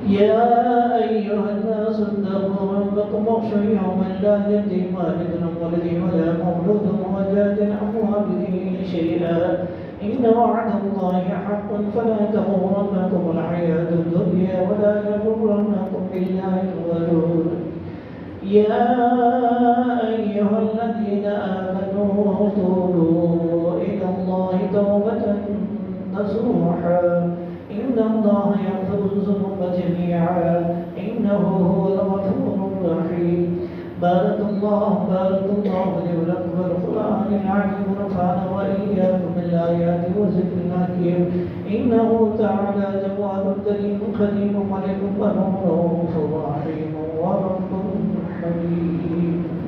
يا أيها الناس اتقوا ربكم واخشوا يوما لا يجزي والد عن ولده ولا مولود هو جاز عن والده شيئا إن وعد الله حق فلا تغرنكم الحياة الدنيا ولا يغرنكم بالله الغرور يا أيها الذين آمنوا توبوا إلى الله توبة نصوحا إن الله يغفر الذنوب جميعا إنه هو الغفور الرحيم بارك الله لي ولكم بالقرآن العظيم ونفعنا وإياكم بالآيات والذكر الحكيم إنه تعالى جواد كريم خليل ملك رؤوف رحيم ورب حليم.